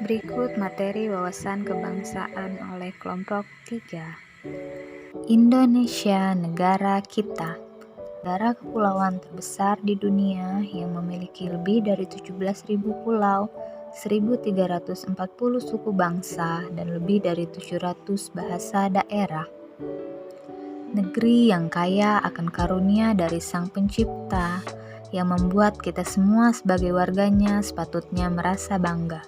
Berikut materi wawasan kebangsaan oleh kelompok 3. Indonesia, negara kita. Negara kepulauan terbesar di dunia yang memiliki lebih dari 17.000 pulau, 1.340 suku bangsa, dan lebih dari 700 bahasa daerah. Negeri yang kaya akan karunia dari Sang Pencipta, yang membuat kita semua sebagai warganya sepatutnya merasa bangga.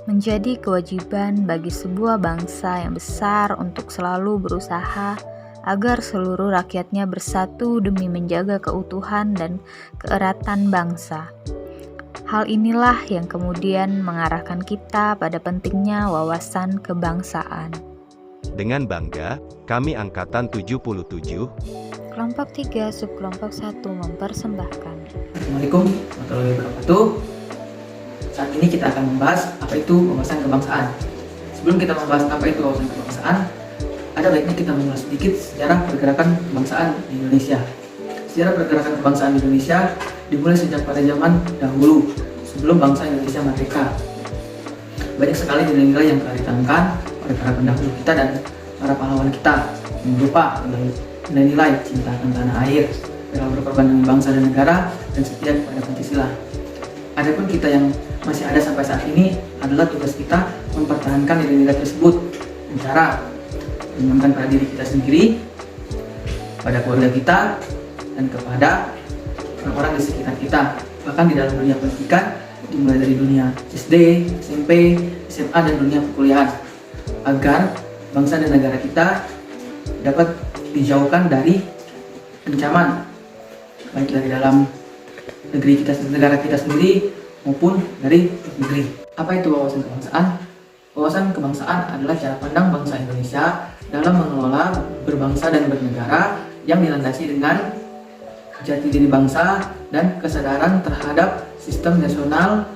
Menjadi kewajiban bagi sebuah bangsa yang besar untuk selalu berusaha agar seluruh rakyatnya bersatu demi menjaga keutuhan dan keeratan bangsa. Hal inilah yang kemudian mengarahkan kita pada pentingnya wawasan kebangsaan. Dengan bangga, kami Angkatan 77, Kelompok 3 Subkelompok 1 mempersembahkan. Assalamualaikum warahmatullahi wabarakatuh. Saat ini kita akan membahas apa itu wawasan kebangsaan. Sebelum kita membahas apa itu wawasan kebangsaan, ada baiknya kita mengulas sedikit sejarah pergerakan kebangsaan di Indonesia. Sejarah pergerakan kebangsaan di Indonesia dimulai sejak pada zaman dahulu, sebelum bangsa Indonesia merdeka. Banyak sekali nilai-nilai yang telah ditanamkan oleh para pendahulu kita dan para pahlawan kita, yang berupa nilai-nilai cinta akan tanah air, rela berkorban demi bangsa dan negara, dan setia kepada Pancasila. Adapun kita yang masih ada sampai saat ini adalah tugas kita mempertahankan nilai-nilai tersebut dengan cara menanamkan pada diri kita sendiri, pada keluarga kita, dan kepada orang-orang di sekitar kita. Bahkan di dalam dunia pendidikan, dimulai dari dunia SD, SMP, SMA, dan dunia perkuliahan, agar bangsa dan negara kita dapat dijauhkan dari ancaman, baik dari dalam negeri kita, negara kita sendiri maupun dari negeri. Apa itu wawasan kebangsaan? Wawasan kebangsaan adalah cara pandang bangsa Indonesia dalam mengelola berbangsa dan bernegara yang dilandasi dengan jati diri bangsa dan kesadaran terhadap sistem nasional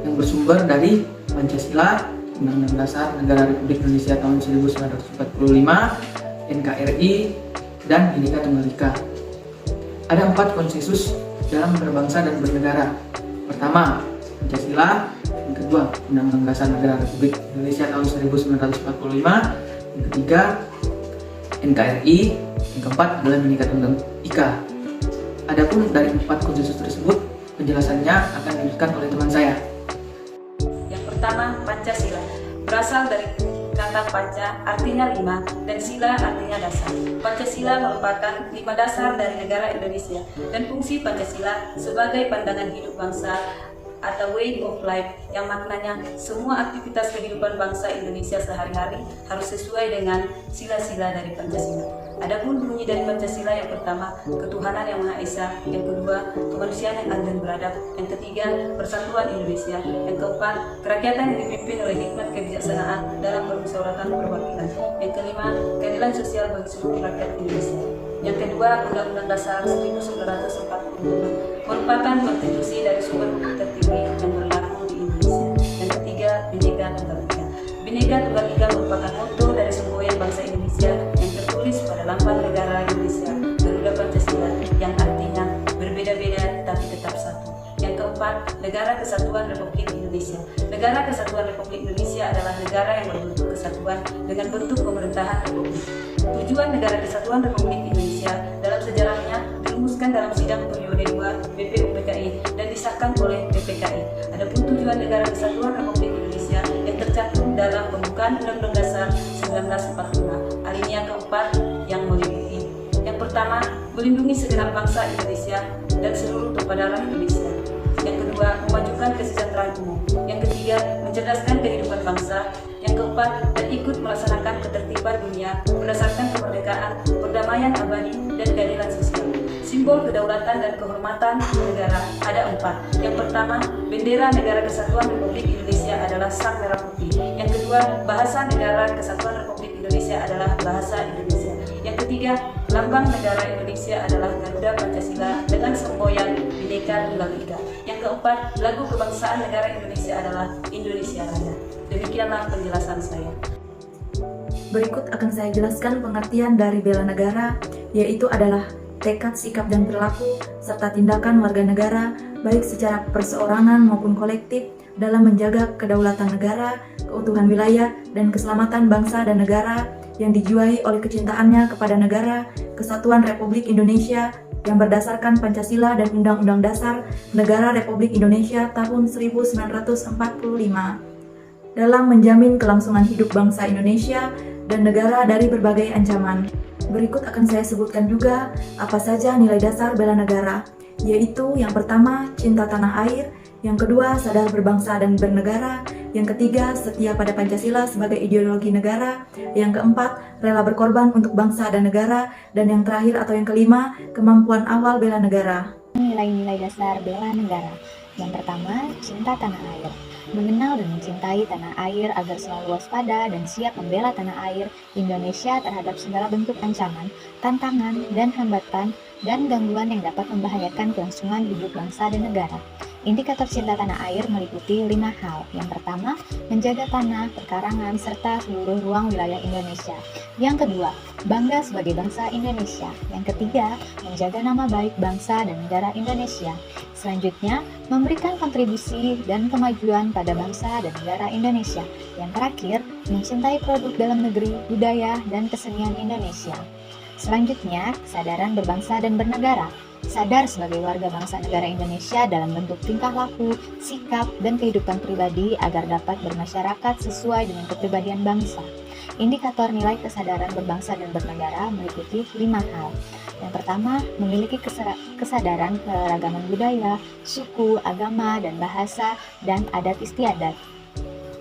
yang bersumber dari Pancasila, Undang-Undang Dasar Negara Republik Indonesia tahun 1945, NKRI, dan Bhinneka Tunggal Ika. Ada 4 konsensus dalam berbangsa dan bernegara. Pertama, Pancasila. Yang kedua, Undang-Undang Dasar Negara Republik Indonesia tahun 1945. Yang ketiga, NKRI. Yang keempat adalah Bhinneka Tunggal Ika. Adapun dari 4 konsensus tersebut, penjelasannya akan diberikan oleh teman saya. Yang pertama, Pancasila. Berasal dari kata panca artinya 5 dan sila artinya dasar. Pancasila merupakan 5 dasar dari negara Indonesia dan fungsi Pancasila sebagai pandangan hidup bangsa atau way of life yang maknanya semua aktivitas kehidupan bangsa Indonesia sehari-hari harus sesuai dengan sila-sila dari Pancasila. Adapun bunyi dari Pancasila yang pertama, ketuhanan yang Maha Esa, yang kedua, kemanusiaan yang adil dan beradab, yang ketiga, persatuan Indonesia, yang keempat, kerakyatan yang dipimpin oleh hikmat kebijaksanaan dalam permusyawaratan perwakilan, yang kelima, keadilan sosial bagi seluruh rakyat Indonesia, yang kedua, Undang-Undang Dasar 1945 merupakan konstitusi dari sumber hukum tertinggi yang berlaku di Indonesia, yang ketiga, Bhinneka Tunggal Ika. Bhinneka Tunggal Ika merupakan moto dari semboyan bangsa Indonesia yang tertulis pada lambang negara Indonesia, Garuda Pancasila, yang artinya berbeda-beda tapi tetap satu. Yang keempat, Negara Kesatuan Republik Indonesia. Negara Kesatuan Republik Indonesia adalah negara yang berbentuk kesatuan dengan bentuk pemerintahan republik. Tujuan Negara Kesatuan Republik Indonesia dalam sejarahnya dirumuskan dalam sidang periode 2 BPUPKI dan disahkan oleh PPKI. Adapun tujuan Negara Kesatuan Republik Indonesia yang tercantum dalam pembukaan Undang-Undang Dasar 1945 alinea keempat yang meliputi: yang pertama, melindungi segenap bangsa Indonesia dan seluruh tumpah darah Indonesia. Yang kedua, memajukan kesejahteraan umum. Yang ketiga, mencerdaskan kehidupan bangsa. Yang keempat, dan ikut melaksanakan ketertiban dunia berdasarkan kemerdekaan, perdamaian abadi, dan keadilan sosial. Simbol kedaulatan dan kehormatan negara ada 4. Yang pertama, bendera Negara Kesatuan Republik Indonesia adalah sang merah putih. Yang kedua, bahasa Negara Kesatuan Republik Indonesia adalah bahasa Indonesia. Yang ketiga, lambang negara Indonesia adalah Garuda Pancasila dengan semboyan Bhinneka Tunggal Ika. Yang keempat, lagu kebangsaan negara Indonesia adalah Indonesia Raya. Demikianlah penjelasan saya. Berikut akan saya jelaskan pengertian dari bela negara, yaitu adalah tekad, sikap, dan perilaku, serta tindakan warga negara, baik secara perseorangan maupun kolektif, dalam menjaga kedaulatan negara, keutuhan wilayah, dan keselamatan bangsa dan negara yang dijiwai oleh kecintaannya kepada negara, Kesatuan Republik Indonesia yang berdasarkan Pancasila dan Undang-Undang Dasar Negara Republik Indonesia tahun 1945, dalam menjamin kelangsungan hidup bangsa Indonesia dan negara dari berbagai ancaman. Berikut akan saya sebutkan juga apa saja nilai dasar bela negara, yaitu yang pertama, cinta tanah air, yang kedua, sadar berbangsa dan bernegara, yang ketiga, setia pada Pancasila sebagai ideologi negara, yang keempat, rela berkorban untuk bangsa dan negara, dan yang terakhir atau yang kelima, kemampuan awal bela negara. Nilai-nilai dasar bela negara. Yang pertama, cinta tanah air. Mengenal dan mencintai tanah air agar selalu waspada dan siap membela tanah air Indonesia terhadap segala bentuk ancaman, tantangan, dan hambatan dan gangguan yang dapat membahayakan kelangsungan hidup bangsa dan negara. Indikator cinta tanah air meliputi 5 hal. Yang pertama, menjaga tanah, perkarangan, serta seluruh ruang wilayah Indonesia. Yang kedua, bangga sebagai bangsa Indonesia. Yang ketiga, menjaga nama baik bangsa dan negara Indonesia. Selanjutnya, memberikan kontribusi dan kemajuan pada bangsa dan negara Indonesia. Yang terakhir, mencintai produk dalam negeri, budaya, dan kesenian Indonesia. Selanjutnya, kesadaran berbangsa dan bernegara. Sadar sebagai warga bangsa negara Indonesia dalam bentuk tingkah laku, sikap, dan kehidupan pribadi agar dapat bermasyarakat sesuai dengan kepribadian bangsa. Indikator nilai kesadaran berbangsa dan bernegara meliputi 5 hal. Yang pertama, memiliki kesadaran keragaman budaya, suku, agama, dan bahasa, dan adat istiadat.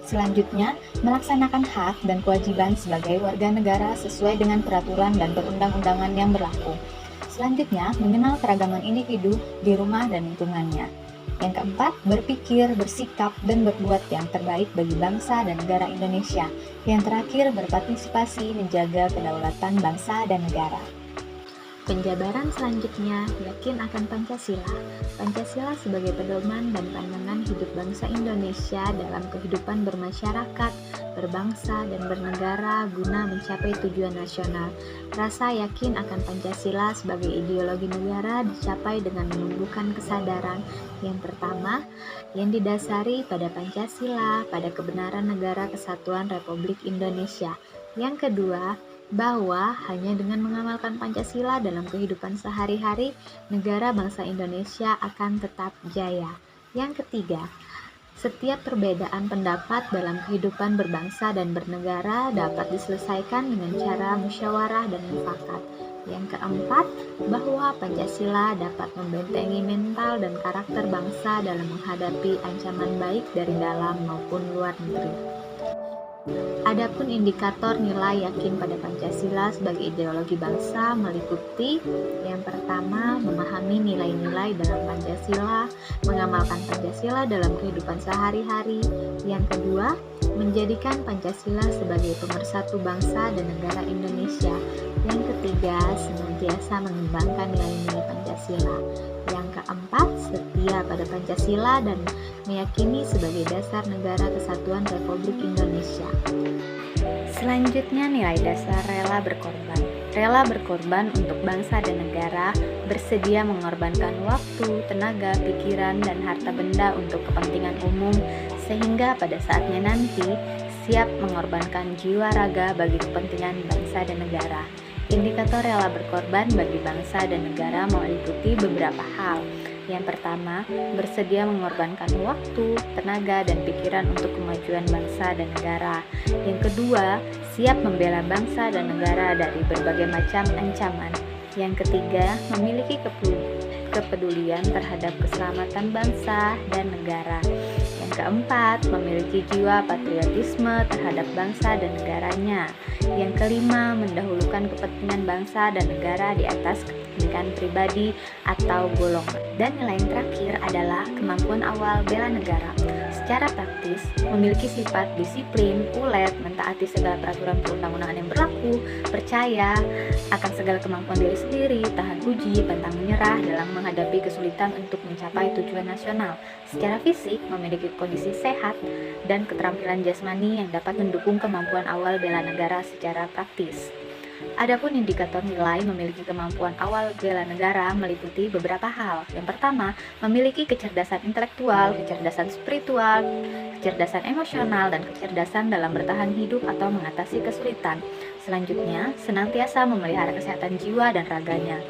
Selanjutnya, melaksanakan hak dan kewajiban sebagai warga negara sesuai dengan peraturan dan perundang-undangan yang berlaku. Selanjutnya, mengenal keragaman individu di rumah dan lingkungannya. Yang keempat, berpikir, bersikap, dan berbuat yang terbaik bagi bangsa dan negara Indonesia. Yang terakhir, berpartisipasi menjaga kedaulatan bangsa dan negara. Penjabaran selanjutnya, yakin akan Pancasila. Pancasila sebagai pedoman dan pandangan hidup bangsa Indonesia dalam kehidupan bermasyarakat, berbangsa, dan bernegara guna mencapai tujuan nasional. Rasa yakin akan Pancasila sebagai ideologi negara dicapai dengan menumbuhkan kesadaran yang pertama, yang didasari pada Pancasila, pada kebenaran negara kesatuan Republik Indonesia. Yang kedua, bahwa hanya dengan mengamalkan Pancasila dalam kehidupan sehari-hari, negara bangsa Indonesia akan tetap jaya. Yang ketiga, setiap perbedaan pendapat dalam kehidupan berbangsa dan bernegara dapat diselesaikan dengan cara musyawarah dan mufakat. Yang keempat, bahwa Pancasila dapat membentengi mental dan karakter bangsa dalam menghadapi ancaman baik dari dalam maupun luar negeri. Adapun indikator nilai yakin pada Pancasila sebagai ideologi bangsa meliputi yang pertama, memahami nilai-nilai dalam Pancasila, mengamalkan Pancasila dalam kehidupan sehari-hari. Yang kedua, menjadikan Pancasila sebagai pemersatu bangsa dan negara Indonesia. Yang ketiga, senantiasa mengembangkan nilai-nilai Pancasila. Yang keempat, setia pada Pancasila dan meyakini sebagai dasar negara kesatuan Republik Indonesia. Selanjutnya, nilai dasar rela berkorban. Rela berkorban untuk bangsa dan negara, bersedia mengorbankan waktu, tenaga, pikiran, dan harta benda untuk kepentingan umum, sehingga pada saatnya nanti siap mengorbankan jiwa raga bagi kepentingan bangsa dan negara. Indikator rela berkorban bagi bangsa dan negara meliputi beberapa hal. Yang pertama, bersedia mengorbankan waktu, tenaga, dan pikiran untuk kemajuan bangsa dan negara. Yang kedua, siap membela bangsa dan negara dari berbagai macam ancaman. Yang ketiga, memiliki kepedulian terhadap keselamatan bangsa dan negara. Yang keempat, memiliki jiwa patriotisme terhadap bangsa dan negaranya. Yang kelima, mendahulukan kepentingan bangsa dan negara di atas kepentingan pribadi atau golongan. Dan nilai yang terakhir adalah kemampuan awal bela negara. Secara praktis, memiliki sifat disiplin, ulet, mentaati segala peraturan perundang-undangan yang berlaku, percaya akan segala kemampuan diri sendiri, tahan uji, pantang menyerah dalam menghadapi kesulitan untuk mencapai tujuan nasional. Secara fisik, memiliki kondisi sehat dan keterampilan jasmani yang dapat mendukung kemampuan awal bela negara secara praktis. Adapun indikator nilai memiliki kemampuan awal bela negara meliputi beberapa hal. Yang pertama, memiliki kecerdasan intelektual, kecerdasan spiritual, kecerdasan emosional, dan kecerdasan dalam bertahan hidup atau mengatasi kesulitan. Selanjutnya, senantiasa memelihara kesehatan jiwa dan raganya.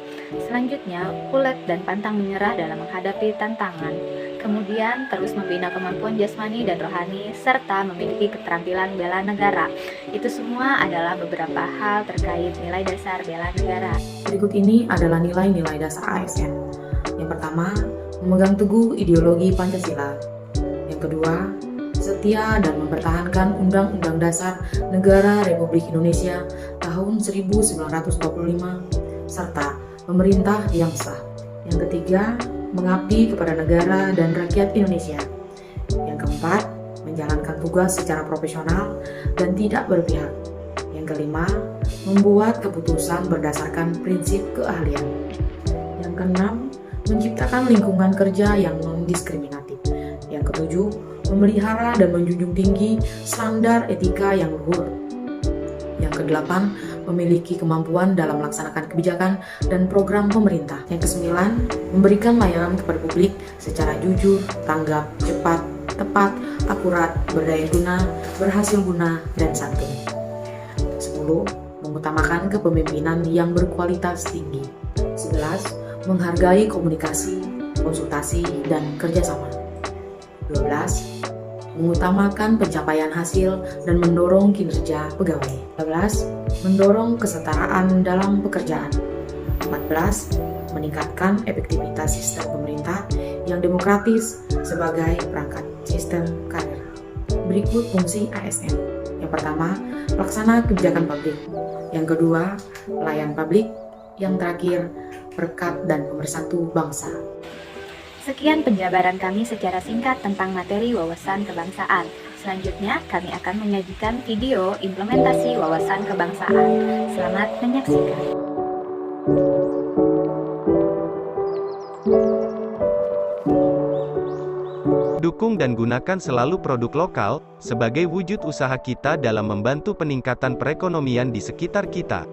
Selanjutnya, ulet dan pantang menyerah dalam menghadapi tantangan. Kemudian, terus membina kemampuan jasmani dan rohani, serta memiliki keterampilan bela negara. Itu semua adalah beberapa hal terkait nilai dasar bela negara. Berikut ini adalah nilai-nilai dasar ASN. Yang pertama, memegang teguh ideologi Pancasila. Yang kedua, setia dan mempertahankan Undang-Undang Dasar Negara Republik Indonesia tahun 1945 serta pemerintah yang sah. Yang ketiga, mengabdi kepada negara dan rakyat Indonesia. Yang keempat, menjalankan tugas secara profesional dan tidak berpihak. Yang kelima, membuat keputusan berdasarkan prinsip keahlian. Yang keenam, menciptakan lingkungan kerja yang non-diskriminatif. Yang ketujuh, memelihara dan menjunjung tinggi standar etika yang luhur. Yang kedelapan, memiliki kemampuan dalam melaksanakan kebijakan dan program pemerintah. Yang kesembilan, memberikan layanan kepada publik secara jujur, tanggap, cepat, tepat, akurat, berdaya guna, berhasil guna, dan santun. 10. Mengutamakan kepemimpinan yang berkualitas tinggi. 11. Menghargai komunikasi, konsultasi, dan kerjasama. 12. Mengutamakan pencapaian hasil dan mendorong kinerja pegawai. 13. Mendorong kesetaraan dalam pekerjaan. 14. Meningkatkan efektivitas sistem pemerintah yang demokratis sebagai perangkat sistem karir. Berikut fungsi ASN. Yang pertama, pelaksana kebijakan publik. Yang kedua, pelayan publik. Yang terakhir, perekat dan pemersatu bangsa. Sekian penjabaran kami secara singkat tentang materi wawasan kebangsaan. Selanjutnya, kami akan menyajikan video implementasi wawasan kebangsaan. Selamat menyaksikan. Dukung dan gunakan selalu produk lokal, sebagai wujud usaha kita dalam membantu peningkatan perekonomian di sekitar kita.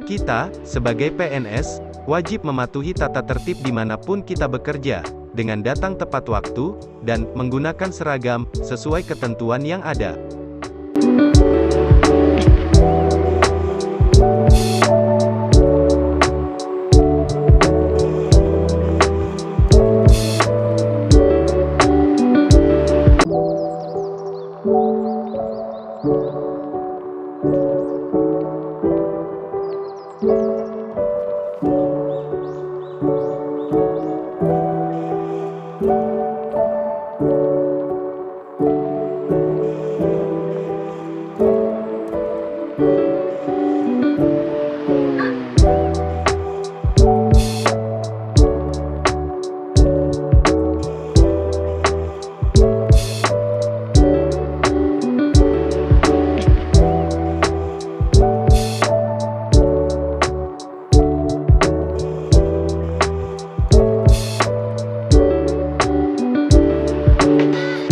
Kita, sebagai PNS, wajib mematuhi tata tertib dimanapun kita bekerja, dengan datang tepat waktu, dan menggunakan seragam, sesuai ketentuan yang ada.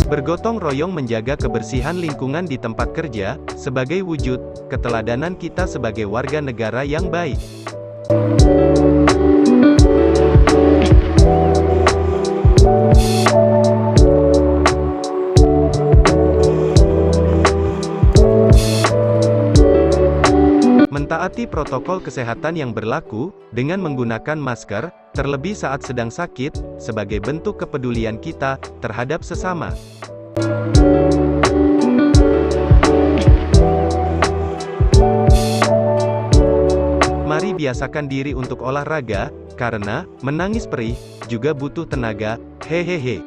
Bergotong royong menjaga kebersihan lingkungan di tempat kerja, sebagai wujud keteladanan kita sebagai warga negara yang baik. Mentaati protokol kesehatan yang berlaku, dengan menggunakan masker, terlebih saat sedang sakit, sebagai bentuk kepedulian kita terhadap sesama. Mari biasakan diri untuk olahraga, karena menangis perih juga butuh tenaga. Hehehe.